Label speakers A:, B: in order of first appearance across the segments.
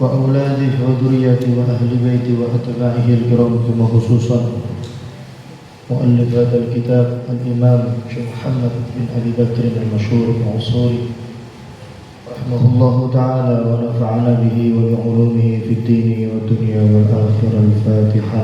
A: وأولاده وذريته وأهل بيته وأتباعه الكرام ثم خصوصا مؤلف هذا الكتاب الإمام شيخ محمد بن أبي بكر المشهور المعصوري رحمه الله تعالى ونفعنا به وبعلومه في الدين والدنيا والآخرة. الفاتحة.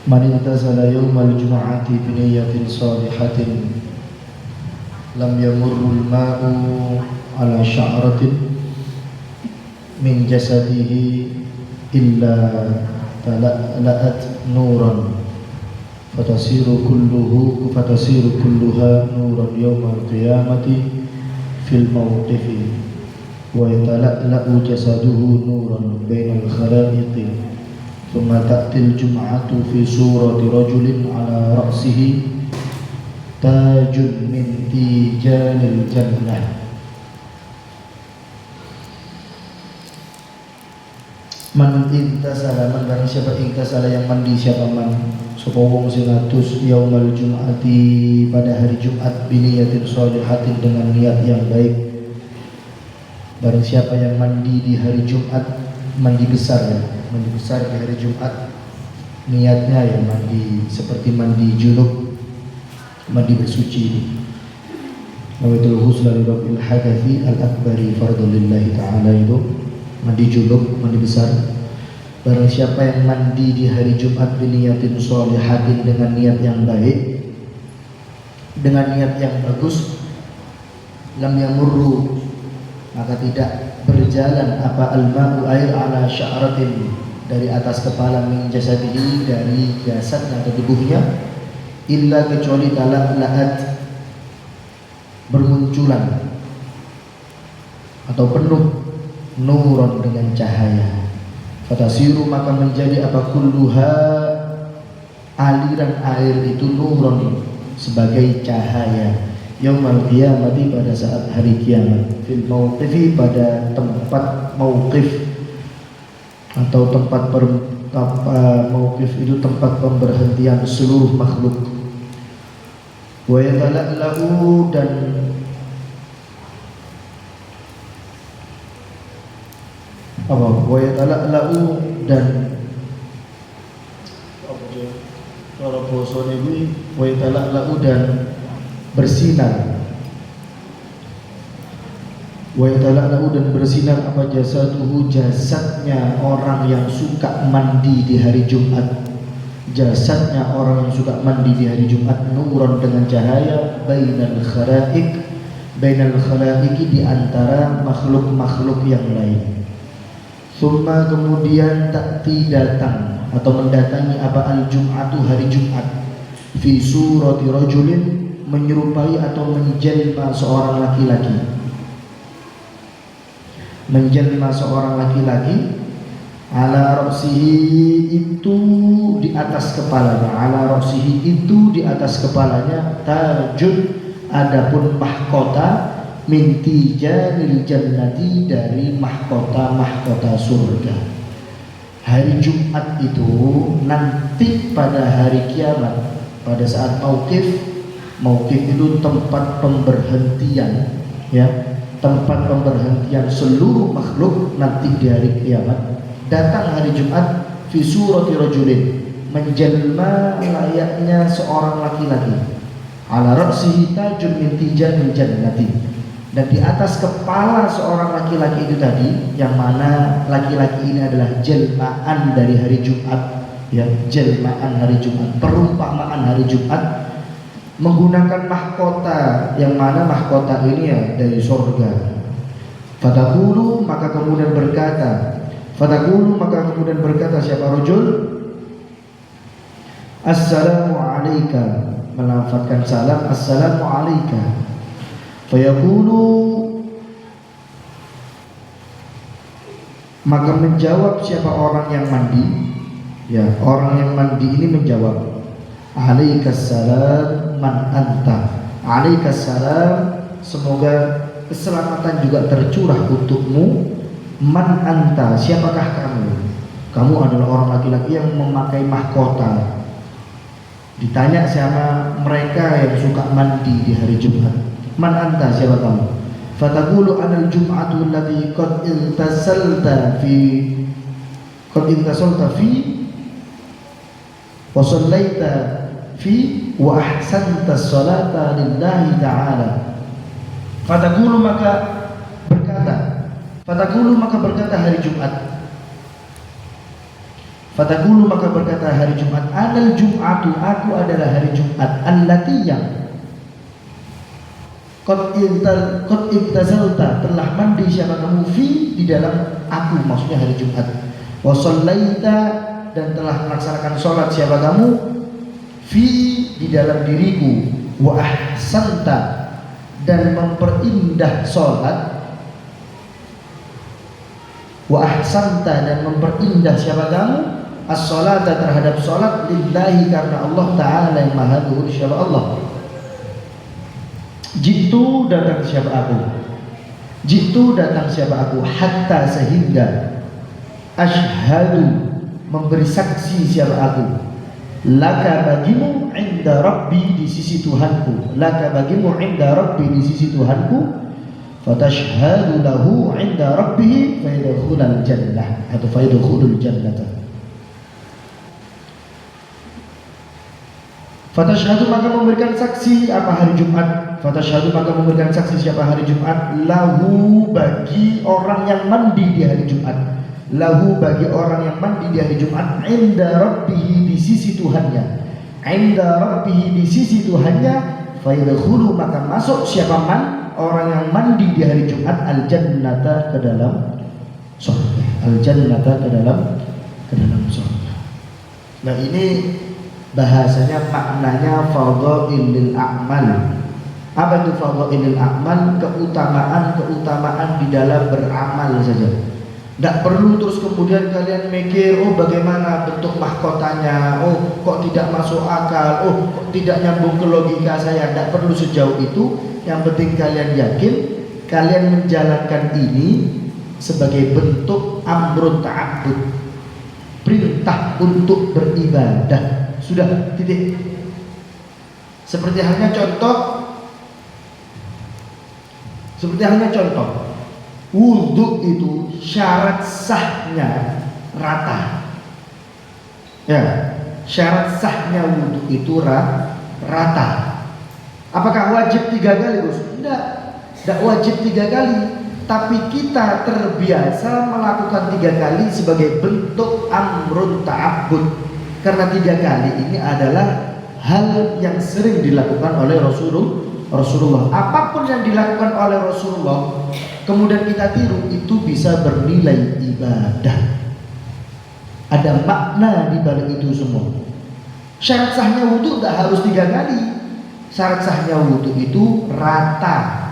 A: Man intasala yawmal jum'ati biniyatin salihatin lam yamurrul ma'u ala sya'ratin min jasadihi illa tala'at nuran fatasiru kulluha nuran yawmal qiyamati fil mawqifi wa yatala'la'u jasaduhu nuran bainal khalaiqi. ثم تأتي الجمعة في صورة رجل على رأسه تاج من تيجان الجنة. Man intasala, man barang siapa intasala yang mandi siapa man sapa wong sing atus yaumal jum'ati pada hari Jumat biniyatin sholihatin dengan niat yang baik. Barang siapa yang mandi di hari Jumat, mandi besar ya, mandi besar di hari Jumat, niatnya ya mandi seperti mandi junub, mandi bersuci. Nawaitul ghusla li rabbil hadathi al-akbari fardhu lillahi ta'ala, itu mandi junub, mandi besar. Barang siapa yang mandi di hari Jumat biniyatin sholihatin dengan niat yang baik, dengan niat yang bagus, lam yamurru, maka tidak berjalan apa al-ma'u air ala sya'ratin dari atas kepala min jasadihi dari jasadnya atau tubuhnya illa kecuali tala'at bermunculan atau penuh nuron dengan cahaya. Fatasiru maka menjadi apa kulluha aliran air itu nuron sebagai cahaya yaumal qiyamati pada saat hari kiamat fil mauqifi pada tempat mauqif atau tempat mauqif itu tempat pemberhentian seluruh makhluk. Wa yatala'u dan apa? Wa yatala'u dan cara bosone iki wa yatala'u dan bersinar. Wa yatala'u dan bersinar apa jasaduhu jasadnya orang yang suka mandi di hari Jumat. Jasadnya orang yang suka mandi di hari Jumat nuran dengan cahaya bainal khalaiqi di antara makhluk-makhluk yang lain. Summa kemudian takti datang atau mendatangi apa al-jum'atu hari Jumat fi surati rajulin menyerupai atau menjelma seorang laki-laki, menjelma seorang laki-laki ala ra'sihi itu di atas kepalanya, ala ra'sihi itu di atas kepalanya tajun adapun mahkota min tijanil jannati dari mahkota-mahkota surga. Hari Jumat itu nanti pada hari kiamat pada saat mauqif itu tempat pemberhentian ya, tempat pemberhentian seluruh makhluk nanti di hari kiamat. Datang hari Jumat fi surati rajulin menjelma layaknya seorang laki-laki ala ra'sihi tajun min tijanil jannati dan di atas kepala seorang laki-laki itu tadi, yang mana laki-laki ini adalah jelmaan dari hari Jumat, Ya, jelmaan hari Jumat, perumpamaan hari Jumat menggunakan mahkota, yang mana mahkota ini ya dari surga. Fatakulu, maka kemudian berkata, fatakulu, maka kemudian berkata siapa rajul? Assalamu alayka, melafadzkan salam, assalamu alayka. Fayaqulu, maka menjawab siapa orang yang mandi, ya orang yang mandi ini menjawab, alaikassalam man anta, alaikassalam, semoga keselamatan juga tercurah untukmu. Man anta, siapakah kamu? Kamu adalah orang laki-laki yang memakai mahkota. Ditanya sama mereka yang suka mandi di hari Jumat, man anta, siapa kamu? Fataqulu anal jum'atu allati qad intasalta fi wa shallaita fi wa ahsanta sholata lillahi ta'ala. Fataqulu, maka berkata hari Jumat. Fataqulu, maka berkata hari Jumat, anal jum'atu, aku adalah hari Jumat, allati yang qad intazalta, telah mandi siapa kamu, fi, di dalam aku, maksudnya hari Jumat, wa shallaita, dan telah melaksanakan sholat siapa kamu, fi, di dalam diriku, wa ahsanta, dan memperindah sholat, wa ahsanta, dan memperindah siapa kamu, as-sholata, terhadap sholat, lillahi, karena Allah Ta'ala yang maha luhur, siapa Allah. Jitu, datang siapa aku, jitu, datang siapa aku, hatta, sehingga, ashhadu, memberi saksi siapa aku, laka, bagimu, inda rabbi, di sisi Tuhanku, laka, bagimu, inda rabbi, di sisi Tuhanku, fatashhadu lahu inda rabbihi fayadkhulul jannah, atau fayadkhulul jannata. Fatashhadu, maka memberikan saksi apa hari Jumat, fatashhadu, maka memberikan saksi siapa hari Jumat, lahu, bagi orang yang mandi di hari Jumat, lahu, bagi orang yang mandi di hari Jumat, inda rabbihi, di sisi Tuhannya, inda rabbihi, di sisi Tuhannya, fayadkhulu, maka masuk siapa man, orang yang mandi di hari Jumat, al-jannata, ke dalam surga, al-jannata, ke dalam surga. Nah, ini bahasanya, maknanya fadhailil a'mal. Apa itu fadhailil a'mal? Keutamaan di dalam beramal saja. Tidak perlu terus kemudian kalian mikir, oh bagaimana bentuk mahkotanya, oh kok tidak masuk akal, oh kok tidak nyambung ke logika saya. Tidak perlu sejauh itu. Yang penting kalian yakin, kalian menjalankan ini sebagai bentuk amrun ta'abbud, perintah untuk beribadah. Sudah, titik. Seperti halnya contoh, wudhu itu syarat sahnya rata. Ya, syarat sahnya wudhu itu rata. Apakah wajib 3 kali, Gus? Tidak wajib 3 kali. Tapi kita terbiasa melakukan 3 kali sebagai bentuk amrun ta'abbud. Karena 3 kali ini adalah hal yang sering dilakukan oleh Rasulullah. Apapun yang dilakukan oleh Rasulullah, kemudian kita tiru, itu bisa bernilai ibadah. Ada makna di balik itu semua. Syarat sahnya wudhu tidak harus 3 kali. Syarat sahnya wudhu itu rata.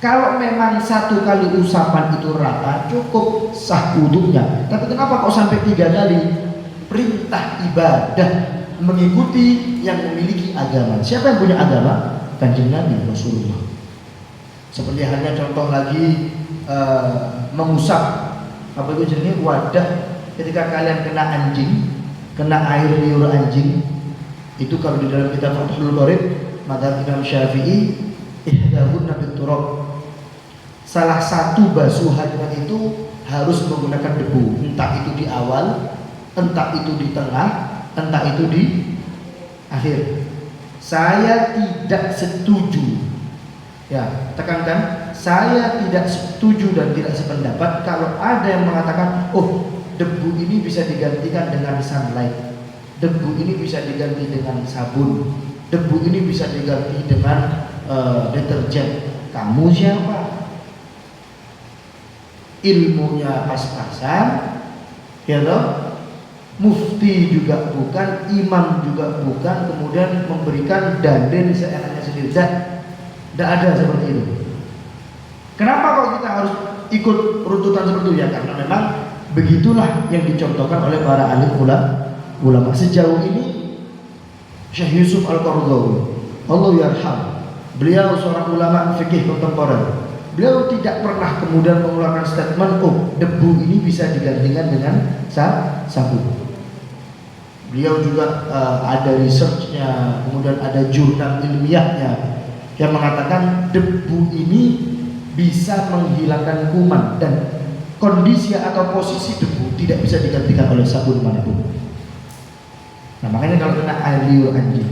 A: Kalau memang 1 kali usapan itu rata, cukup sah wudhunya. Tapi kenapa kok sampai 3 kali? Perintah ibadah mengikuti yang memiliki agama. Siapa yang punya agama? Kanjeng Nabi Rasulullah. Seperti halnya contoh lagi, mengusap apa itu jenis wadah ketika kalian kena anjing, kena air liur anjing. Itu kalau di dalam kitab Fathul Qorib Madzhab Imam Syafi'i, ihdahunna biturab, salah satu basuhannya itu harus menggunakan debu, entah itu di awal, entah itu di tengah, entah itu di akhir. Saya tidak setuju, ya tekankan, saya tidak setuju dan tidak sependapat kalau ada yang mengatakan, oh debu ini bisa digantikan dengan sunlight. debu ini bisa diganti dengan sabun, debu ini bisa diganti dengan deterjen. Kamu siapa? Ilmunya pas-pasan, ya toh? Mufti juga bukan, imam juga bukan, kemudian memberikan dalil seenaknya sendiri. Tidak ada seperti itu. Kenapa kok kita harus ikut runtutan seperti itu? Ya karena memang begitulah yang dicontohkan oleh para alim ulama. Sejauh ini Syekh Yusuf Al-Qaradawi, Allah yarham, beliau seorang ulama fikih kontemporer. Beliau tidak pernah kemudian mengeluarkan statement, oh debu ini bisa digantikan dengan sabun. Beliau juga ada researchnya, kemudian ada jurnal ilmiahnya yang mengatakan debu ini bisa menghilangkan kuman dan kondisi atau posisi debu tidak bisa digantikan oleh sabun manapun. Nah makanya kalau kena air liur anjing,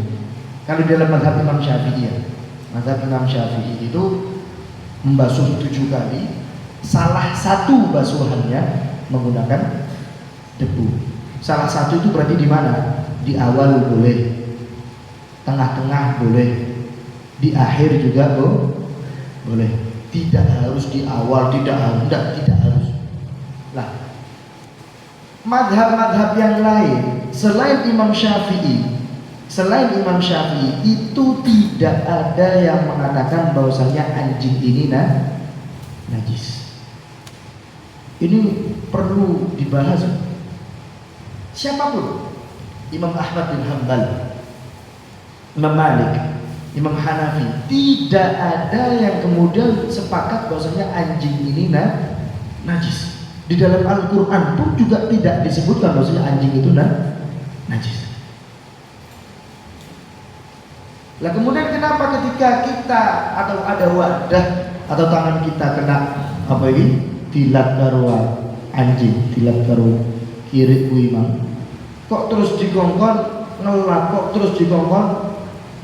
A: kalau dalam mazhab Imam Syafi'i, mazhab Imam Syafi'i itu membasuh 7 kali, salah satu basuhannya menggunakan debu. Salah satu itu berarti di mana? Di awal boleh, tengah-tengah boleh, di akhir juga boleh. Tidak harus di awal, tidak harus. Lah, madhab-madhab yang lain selain Imam Syafi'i itu tidak ada yang mengatakan bahwasanya anjing ini najis. Ini perlu dibahas. Siapapun, Imam Ahmad bin Hanbal, Imam Malik, Imam Hanafi, tidak ada yang kemudian sepakat bahwasanya anjing ini najis. Di dalam Al-Quran pun juga tidak disebutkan bahwasanya anjing itu najis. Lah kemudian kenapa ketika kita atau ada wadah atau tangan kita kena apa ini? Dilat karo anjing, dilat karo kiri kuimang. Kok terus dikongkon ngelak, kok terus dikongkon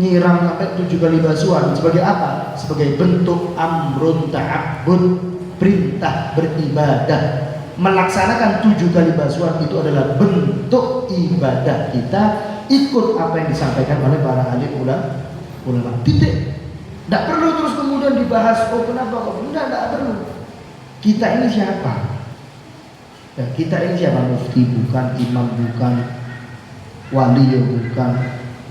A: nyirang sampai 7 kali basuhan. Sebagai apa? Sebagai bentuk amrun ta'abbud, perintah beribadah. Melaksanakan 7 kali basuhan itu adalah bentuk ibadah kita, ikut apa yang disampaikan oleh para alim ulama. Titik. Tidak perlu terus kemudian dibahas, oh kenapa kok? Tidak perlu. Kita ini siapa? Ya, kita ini siapa? Mufti bukan, imam bukan, wali bukan,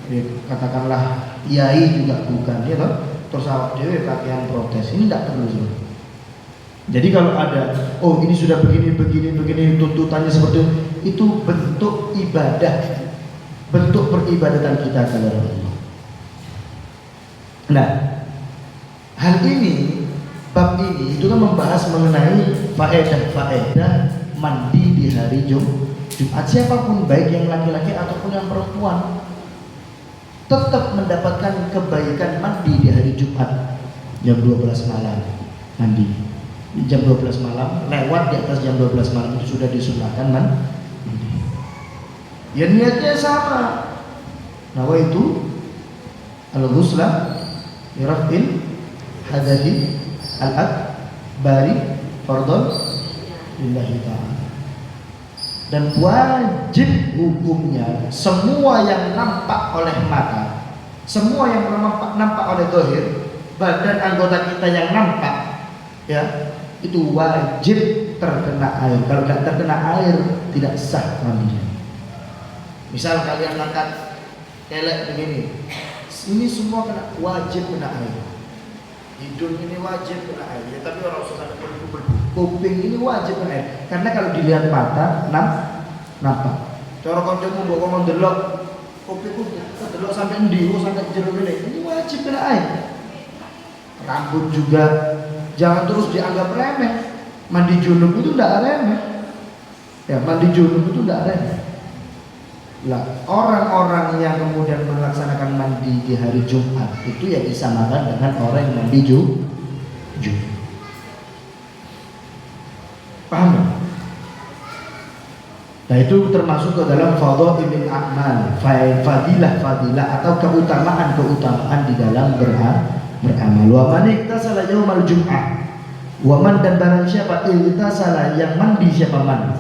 A: ya, katakanlah kiai juga bukan, ya toh? Terus awak dewe pakaian protes, ini tidak perlu sih. Jadi kalau ada, oh ini sudah begini tuntutannya seperti itu bentuk ibadah, bentuk peribadatan kita kepada Allah. Nah, hal ini, bab ini itu kan membahas mengenai faedah mandi di hari Jumat. Siapapun baik yang laki-laki ataupun yang perempuan tetap mendapatkan kebaikan mandi di hari Jumat jam 12 malam mandi. Jam 12 malam lewat di atas jam 12 malam itu sudah disunahkan mandi. Ya niatnya sama. Nawaitu al-ghusla liraf'il hadathi al-akbari fardhon lillahi ta'ala. Dan wajib hukumnya semua yang nampak oleh mata, semua yang nampak oleh zahir, badan anggota kita yang nampak, ya itu wajib terkena air. Kalau tidak terkena air tidak sah mandinya. Misal kalian angkat kelek begini, ini semua wajib kena air. Hidung ini wajib kena air, ya, tapi orang usah sampai berkumpul. Kuping ini wajib kena air, karena kalau dilihat mata nampak. Cara kancamu mbok ngomong delok, kupingku delok sampai endi, sampai jero ini wajib kena air. Rambut juga jangan terus dianggap remeh. Mandi junub itu tidak remeh. Ya, mandi junub itu tidak remeh. Lah, orang-orang yang kemudian melaksanakan mandi di hari Jumat itu ya disamakan dengan orang yang mandi junub. Paham? Nah, itu termasuk ke dalam fadhailul a'mal, fadilah atau keutamaan di dalam beramal. Wa man iktasala yaumal jum'ah. Wa man dan barang siapa iktasala yang mandi siapa man.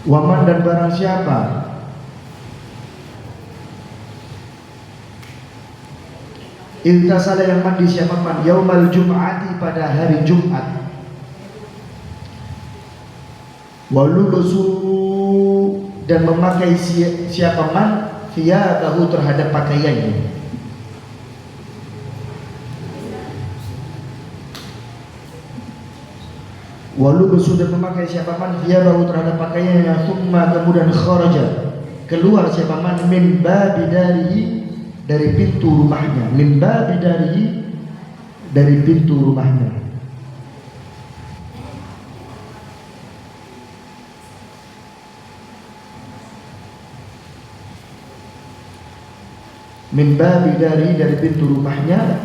A: Waman dan barang siapa iltasala yang mandi siapa man yaumal jum'ati pada hari Jumat, walulusu dan memakai siapa man thiyabahu terhadap pakaiannya, walulusu dan memakai siapa man thiyabahu terhadap pakaiannya, thumma kemudian kharaja keluar siapa man min babi darihi dari pintu rumahnya, min babi darihi dari pintu rumahnya, min babi dari pintu rumahnya,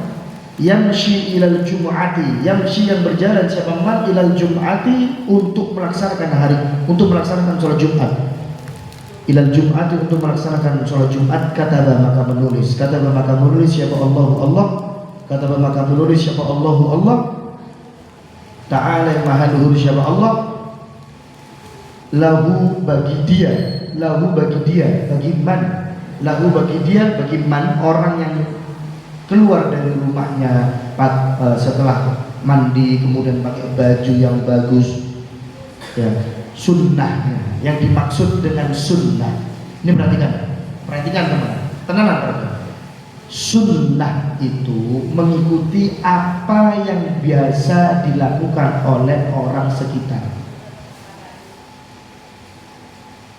A: yamshi ilal jum'ati, yamshi yang berjalan siapa man ilal jum'ati untuk melaksanakan sholat Jumat, ilal jum'ati untuk melaksanakan sholat Jumat, kataba maka menulis siapa Allah kataba maka menulis siapa Allah ta'ala yang maha luhur siapa Allah, lahu bagi man orang yang keluar dari rumahnya setelah mandi kemudian pakai baju yang bagus ya, sunnahnya yang dimaksud dengan sunnah ini perhatikan teman-teman, sunnah itu mengikuti apa yang biasa dilakukan oleh orang sekitar.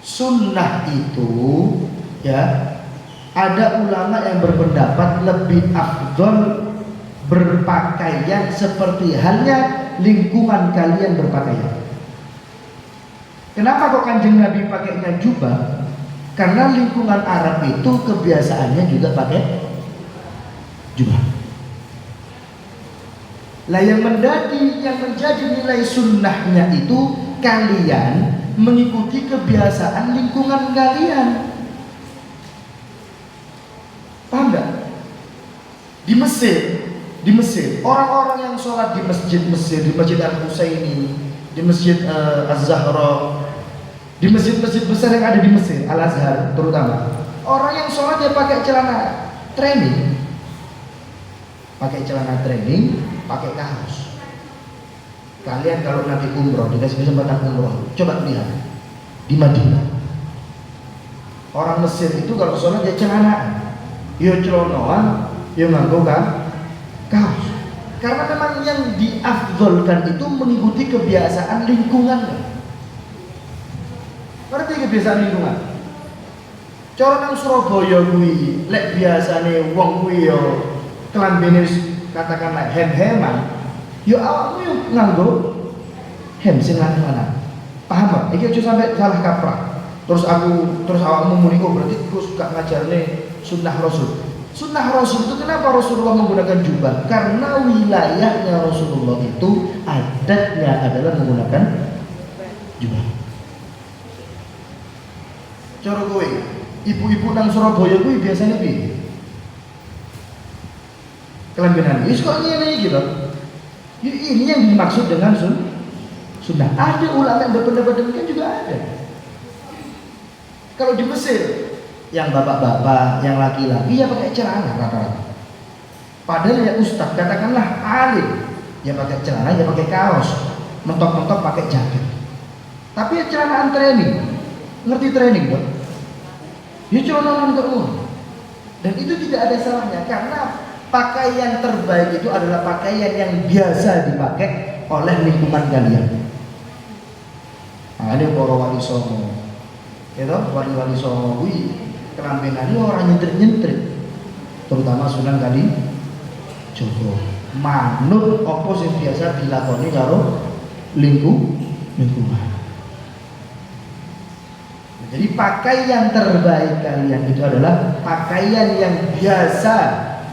A: Sunnah itu ya, ada ulama yang berpendapat lebih afdol berpakaian seperti halnya lingkungan kalian berpakaian. Kenapa kok Kanjeng Nabi pakainya jubah? Karena lingkungan Arab itu kebiasaannya juga pakai jubah. Lah yang menjadi nilai sunnahnya itu kalian mengikuti kebiasaan lingkungan kalian. Paham nggak? Di Mesir, orang-orang yang sholat di masjid Mesir, di Masjid Al-Husaini, di Masjid Az-Zahra, di masjid-masjid besar yang ada di Mesir, Al-Azhar terutama, orang yang sholat dia pakai celana training, pakai kaos. Kalian kalau nanti umroh, dikasih kesempatan umroh, coba lihat di Madinah, orang Mesir itu kalau sholat dia celana. Yo celonoan, yo nganggo kaos. Karena memang yang diafdolkan itu mengikuti kebiasaan lingkungannya. Ngerti kebiasaan lingkungan? Cara nang Surabaya kuwi, lek biasane wong kuwi yo klambine katakanlah hem-heman, yo awakmu yo nganggo hem sing lanang. Paham gak? Iki aja sampai salah kaprah. Terus awakmu muni kok berarti Gus gak ngajarne sunnah Rasul. Sunnah Rasul itu kenapa Rasulullah menggunakan jubah? Karena wilayahnya Rasulullah itu adatnya adalah menggunakan jubah. Cara kowe, ibu-ibu nang Surabaya kuwi biasanya piye? Kelambenan wis kok ngene iki lho. Ini yang dimaksud dengan sunnah. Ada ulama yang berpendapat demikian juga ada. Kalau di Mesir yang bapak-bapak, yang laki-laki ya pakai celana rata-rata. Padahal ya ustaz, katakanlah alim, ya pakai celana, ya pakai kaos, mentok-mentok pakai jaket. Tapi ya celanaan training, ngerti training dong? Ya celanaan terus. Dan itu tidak ada salahnya karena pakaian terbaik itu adalah pakaian yang biasa dipakai oleh lingkungan kalian. Nah, ini para wali songo, ya toh, wali-wali songo kelambenan orang nyentrik-nyentrik, terutama Sunan Kalijaga. Manut apa sing biasa dilakoni karo lingkungan. Jadi pakaian terbaik kalian itu adalah pakaian yang biasa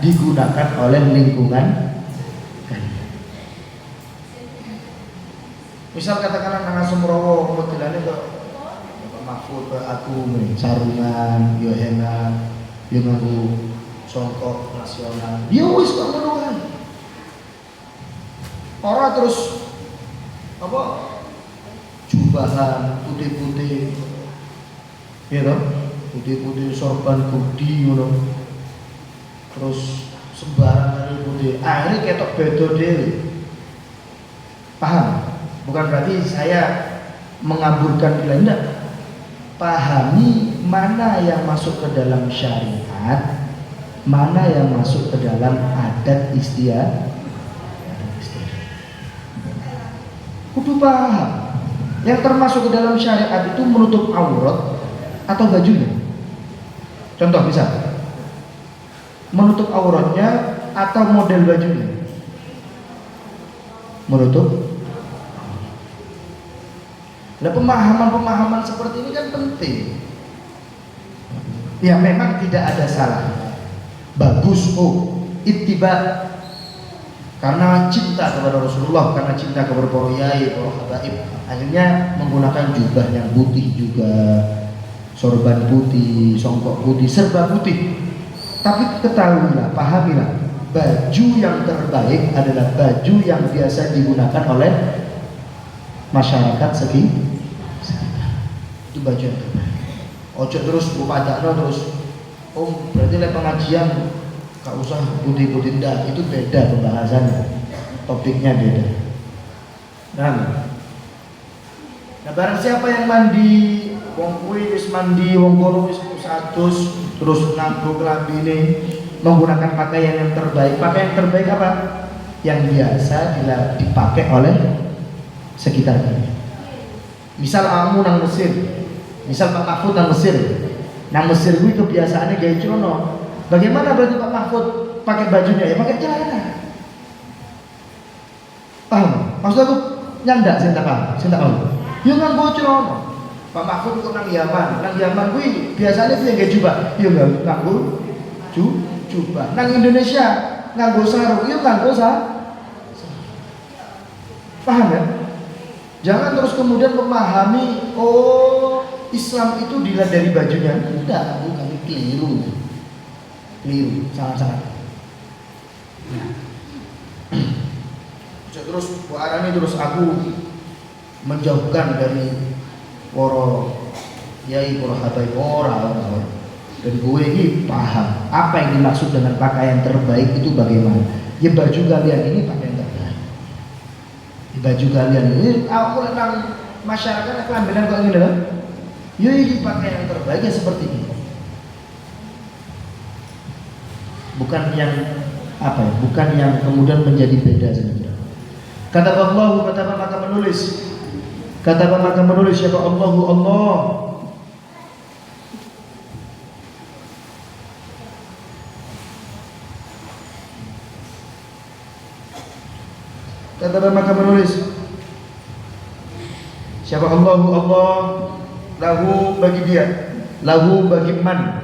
A: digunakan oleh lingkungan kalian. Misal katakanlah nang Sumrowo modelane kok Mahfud aku sarungan, yo enak, yo nganggo songkok nasional. Yo wis kok ngono kan. Ora terus apa? Jubahan putih-putih ya toh, putih-putih sorban kudi ngono. Terus sembarangan putih. Akhirnya ketok beda dhewe. Paham? Bukan berarti saya mengaburkan nilai, enggak. Pahami mana yang masuk ke dalam syariat, mana yang masuk ke dalam adat istiadat. Kudu paham. Yang termasuk ke dalam syariat itu menutup aurat atau bajunya. Contoh bisa menutup auratnya atau model bajunya. Menutup. Nah, pemahaman-pemahaman seperti ini kan penting. Ya memang tidak ada salah. Bagus, ittiba. Karena cinta kepada Rasulullah, karena cinta kepada para yai, para habaib, akhirnya menggunakan jubah yang putih juga, sorban putih, songkok putih, serba putih. Tapi ketahuilah, pahamilah, baju yang terbaik adalah baju yang biasa digunakan oleh masyarakat sekitar. Itu baju yang terbaik. Ojo terus bupadakno terus berarti lek pengajian gak usah putih-putih, ndak, itu beda pembahasannya, topiknya beda. Nah barang siapa yang mandi, wong kuwi wis mandi, wong kono wis satus, terus nganggo klambine, menggunakan pakaian yang terbaik. Pakaian terbaik apa? Yang biasa dipakai oleh sekitarnya. Misal kamu nang Mesir, misal Pak Mahfud nang Mesir kuwi kebiasaannya gaya celana. Bagaimana berarti Pak Mahfud pakai bajunya? Ya pakai celana. Paham? Maksud aku nyandak sing tak paham, sing tak paham. Yo nganggo celana. Pak Mahfud kok nang Yaman kuwi biasanya dia gaya jubah. Yo nganggo jubah. Nang Indonesia nganggo sarung, yo nganggo paham ya? Jangan terus kemudian memahami Islam itu dilihat dari bajunya. Tidak, bukan, keliru, sangat-sangat. Terus arane terus aku menjauhkan dari para yai, para habaib, orang. Dan gue ini paham apa yang dimaksud dengan pakaian terbaik itu bagaimana. Ya baju kalian ini pakaian terbaik. Baju kalian ini aku nang masyarakat kelambenan kok ngene lho. Ya ini pakaian yang terbaik ya seperti ini. Bukan yang apa ya? Bukan yang kemudian menjadi beda saja. Kata Allah, maka menulis. Kata maka menulis siapa Allahu Allah. Kata maka menulis siapa Allahu Allah, lahu bagi dia, lahu bagi man,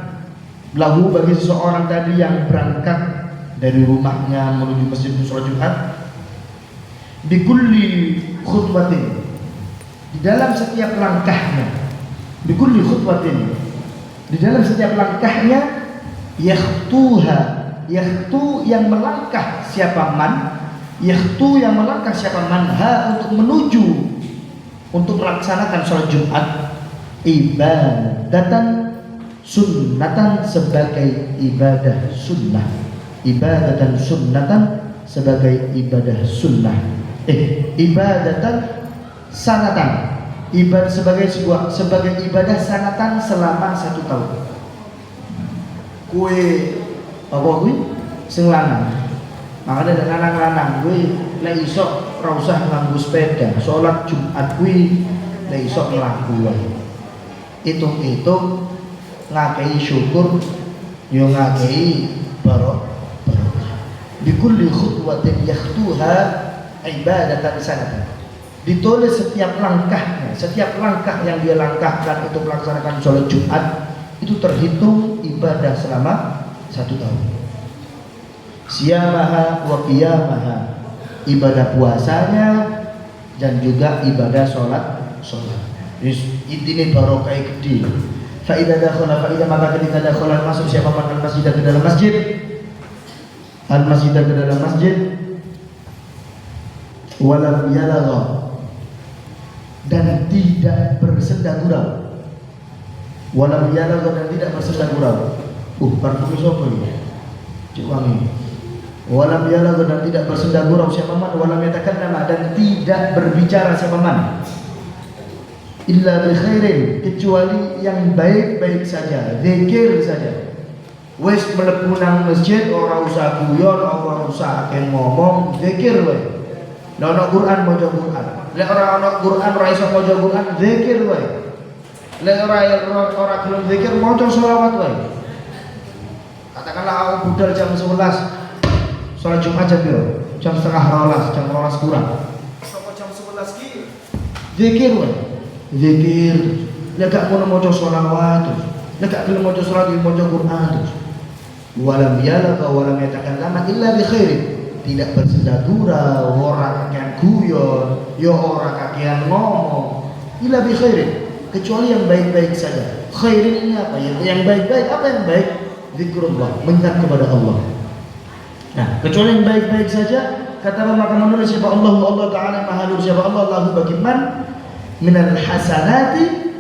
A: lahu bagi seseorang tadi yang berangkat dari rumahnya menuju masjid sholat Jumat, bikulli khutwatin, di dalam setiap langkahnya, bikulli khutwatin, di dalam setiap langkahnya, yakhtuha, yakhtu yang melangkah siapa man, yakhtu yang melangkah siapa manha untuk menuju untuk melaksanakan sholat Jumat, ibadatan sunnatan sebagai ibadah sunnah, ibadatan sunnatan sebagai ibadah sunnah, ibadatan sanatan, ibadah sebagai ibadah sanatan selama 1 tahun. Kue apa kue sing lanang. Makanya ada lanang-lanang gue lek iso ora usah nganggo sepeda, salat Jumat kuwi lek iso mlaku wae. Hitung-hitung ngakei syukur yo ngakei barokah. Bikulli khutwatin yakhtuha ibadatan sanatan. Ditulis setiap langkahnya, setiap langkah yang dia langkahkan untuk melaksanakan sholat Jumat itu terhitung ibadah selama 1 tahun. Siyamaha wa qiyamaha, ibadah puasanya dan juga ibadah sholat. Ini barokah gede. Faidah maka ketika dakhala masuk siapa al masjid ke dalam masjid, al masjid ke dalam masjid, walam yalagha, dan tidak bersenda gurau, Walam yalagha dan tidak bersenda gurau. Parfum siapa ini? Cik wangi. Walam yalagha dan tidak bersenda gurau siapa man, walam yatakallama dan tidak berbicara siapa man. Illa bi khairin, kecuali yang baik-baik saja, zikir saja. Wes mlebu nang masjid ora usah guyon, ora usah akeh ngomong, zikir wae. Nek ana Quran maca Quran. Lek ora ana Quran ora iso maca Quran, zikir wae. Lek ora gelem zikir maca selawat wae. Katakanlah aku budal jam 11 salat Jumat jam piro? Jam setengah 12, jam 12 kurang. Sampai jam 11 ki zikir wae. Zikir, lek gak ngono maca selawat, lek gak gelem maca selawat maca Quran terus. Walam yalagha walam yatakallama illa bi khairin, tidak bersenda gurau, ora kakean guyon, ya ora kakean ngomong, illa bi khairin, kecuali yang baik-baik saja. Khairin ini apa? Yang baik-baik, apa yang baik? Zikrullah, mengingat kepada Allah. Nah, kecuali yang baik-baik saja, kata maka menulis siapa Allah Ta'ala Maha Luhur, siapa Allah bagiman minal hasanati,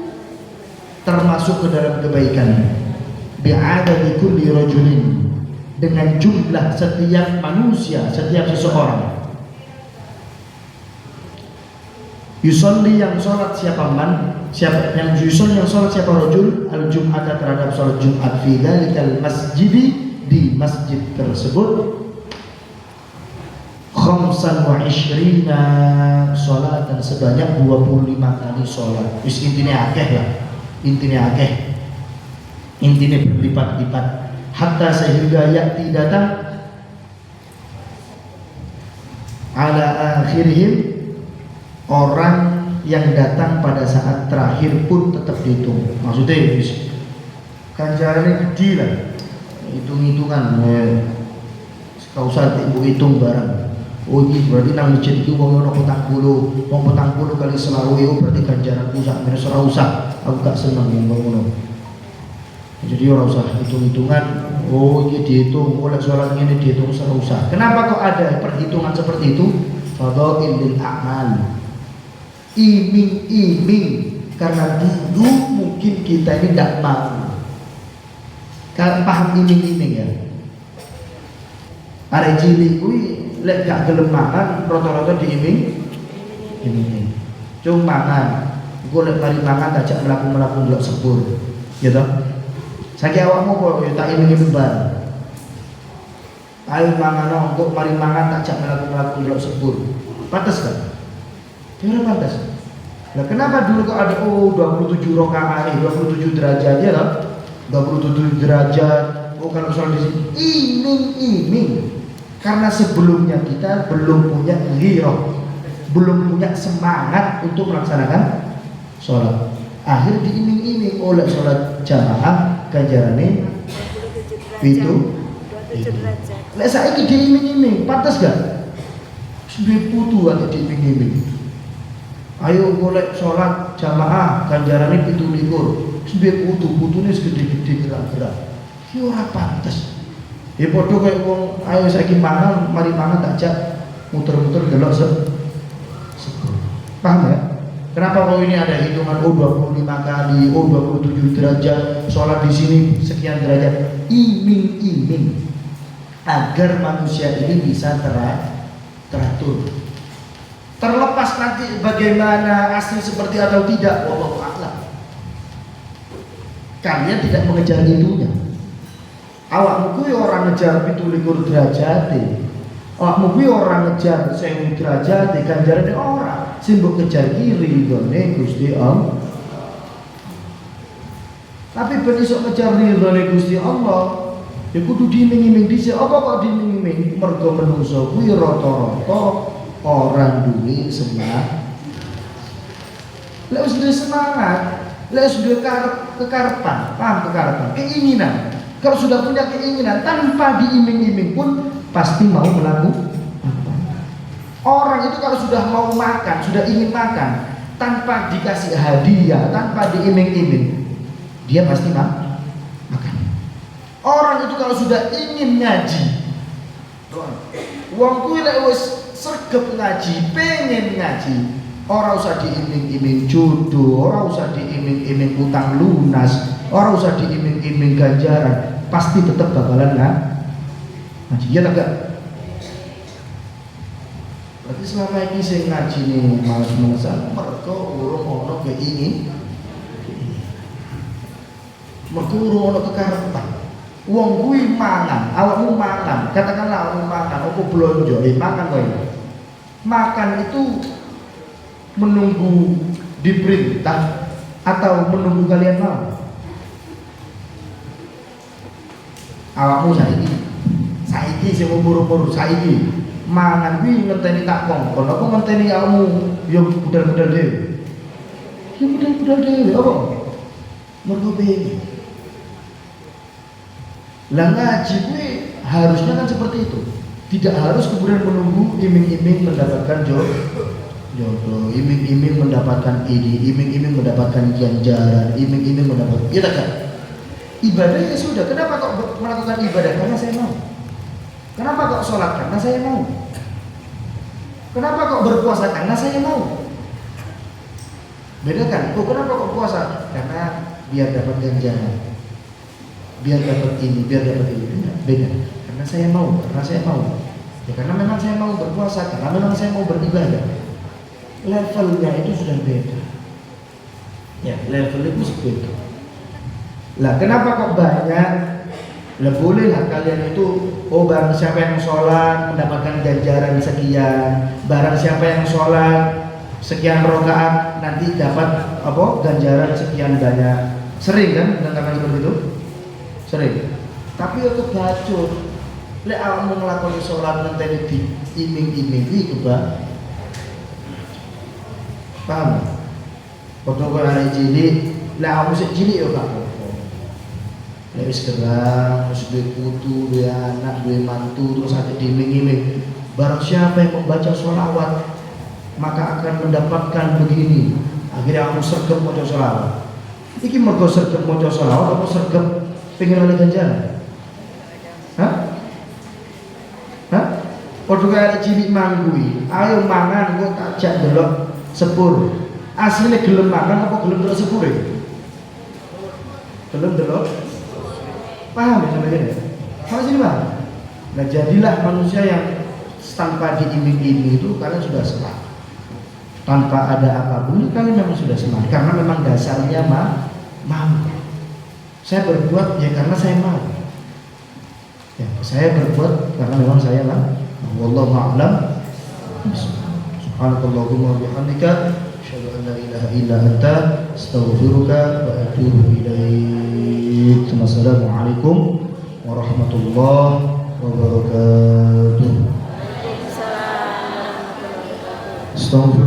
A: termasuk ke dalam kebaikan, bi'adadi kulli rajulin, dengan jumlah setiap manusia, setiap seseorang. Yusolli yang sholat siapa man, siapa yang yusolli yang sholat siapa rajul al jum'ata terhadap sholat Jumat fi dzalikal masjidi, di masjid tersebut, khamsan wa ishrina sholatan, sebanyak 25 kali sholat. Wis intine akeh lah, intine berlipat-lipat, hatta sehingga yakti datang ala akhirihim, orang yang datang pada saat terakhir pun tetap dihitung. Maksudnya ganjarannya gede lah, hitung-hitungan, kau usah ibu hitung barang. Oh ini berarti nang masjid itu wong ono 40 kali selawe, oh berarti ganjaranku sak menes ora usah. Aku gak seneng yang ngono. Jadi ora usah hitung-hitungan. Oh ini dihitung, oleh sholat ini dihitung, ora usah. Kenapa kok ada perhitungan seperti itu? Fadhailil a'mal. Iming-iming, karena dulu mungkin kita ini tidak mau. Kalian paham iming-iming ya? Are cilik kuwi lek gak gelem mangan rata-rata diiming-iming. Cung mangan, engko lek mari mangan tajak mlaku-mlaku ndelok sepur. Ya toh? Saiki awakmu kok ya tak iming-iming bareng. Ayo mangan engko mari mangan tajak mlaku-mlaku ndelok sepur. Pantes kan? Tidak pantas. Nah, kenapa dulu kok ada 27 rakaat, 27 derajat ya loh? 27 derajat. Oh kalau soal di sini iming-iming. Karena sebelumnya kita belum punya ghirah, belum punya semangat untuk melaksanakan sholat. Akhir diiming-iming oleh sholat jamaah ganjarannya itu. Lek saiki diiming-iming, pantas gak? Sudah putu atau diiming-iming. Ayo golek sholat jamaah ganjarannya 17. Sudah putu-putunya segede-gede gerak-gerak. Ini orang pantas. Ya podo kayak wong ayo saiki mangan, mari mangan takjak muter-muter delok sepur. Paham ya? Kenapa kalau ini ada hitungan 25 kali, 27 derajat, sholat di sini sekian derajat, iming-iming agar manusia ini bisa teratur. Terlepas nanti bagaimana asli seperti atau tidak, wallahu a'lam. Kalian tidak mengejar itunya. Awakmu kuwi orang ngejar 17 derajat. Awakmu kuwi orang ngejar 1000 derajat, ganjarane ora. Sing mbok kejar iki ridhone Gusti Allah. Tapi ben iso ngejar ridhone Gusti Allah, ya kudu diiming-iming dhisik. Apa kok diiming-iming? Mergo menungso kuwi rata-rata orang duwe semangat. Lek wis duwe semangat, lek wis duwe kekarepan, paham kekarepan, keinginan. Kalau sudah punya keinginan tanpa diiming-iming pun pasti mau melakukan. Orang itu kalau sudah mau makan, sudah ingin makan, tanpa dikasih hadiah, tanpa diiming-iming, dia pasti makan. Orang itu kalau sudah ingin ngaji, wong kuwi lek wis sregep ngaji, pengen ngaji, ora usah diiming-iming jodoh, ora usah diiming-iming utang lunas, Orang usah diiming-iming ganjaran, pasti tetap bakalan ngaji. Ya tak? Berarti selama ini saya ngaji nih malas mengesan, mereka urung ono keingin, mereka urung ono kekarepan. Uang kui mangan, awakmu mangan, katakanlah awakmu mangan, aku belanja, makan kowe. Makan itu menunggu diperintah atau menunggu kalian mau? Awakmu saiki sing umur-umur saiki mangan kuwi ngenteni tak kongkon apa ngenteni awakmu yo budal-budal dhewe. Ya budal-budal dhewe apa? Mergo pengen. Lah ngaji kuwi harusnya kan seperti itu. Tidak harus kemudian menunggu iming-iming mendapatkan jodoh, iming-iming mendapatkan ini, iming-iming mendapatkan ganjaran, iming-iming mendapatkan. Iya tak? Ibadah ya sudah. Kenapa kok melakukan ibadah? Karena saya mau. Kenapa kok sholat? Karena saya mau. Kenapa kok berpuasa? Karena saya mau. Beda kan? Oh, kenapa kok puasa? Karena biar dapat ganjaran, biar dapat ini, biar dapat ini. Beda. Karena saya mau. Karena saya mau. Ya karena memang saya mau berpuasa. Karena memang saya mau beribadah. Levelnya itu sudah beda. Ya, level itu beda. Lah kenapa kok banyak? Lah bolehlah kalian itu, oh barang siapa yang sholat mendapatkan ganjaran sekian, barang siapa yang sholat sekian rakaat nanti dapat apa ganjaran sekian banyak. Sering kan dengarkan seperti itu? Sering. Tapi untuk bacot, lek awakmu nglakoni sholat nanti di iming-iming itu Pak. Paham? Waktu kau anak cilik, lah awakmu sik cilik yo Pak. Nek wis gerang, wis duwe putu, duwe anak, duwe mantu, terus ate diiming-iming. Barang siapa yang membaca sholawat maka akan mendapatkan begini. Akhirnya aku sergap maca sholawat. Iki mergo sergap maca sholawat apa sergap pengen oleh ganjaran? Hah? Hah? Padha kaya cilik manggui, ayo mangan kok tak jak delok sepur. Asline gelem mangan apa gelem delok sepure? Gelem delok. Paham ya sampai gini? Sama sini Pak. Nah jadilah manusia yang tanpa diiming-iming itu kalian sudah senang. Tanpa ada apapun kalian memang sudah senang. Karena memang dasarnya mau. Saya berbuat ya karena saya mau. Ya, saya berbuat karena memang saya mau. Wallahu a'lam. Subhanakallahumma wa bihamdika asyhadu an la ilaha illa anta astaghfiruka wa atubu ilaik. Assalamualaikum warahmatullahi wabarakatuh. Waalaikumsalam warahmatullahi wabarakatuh.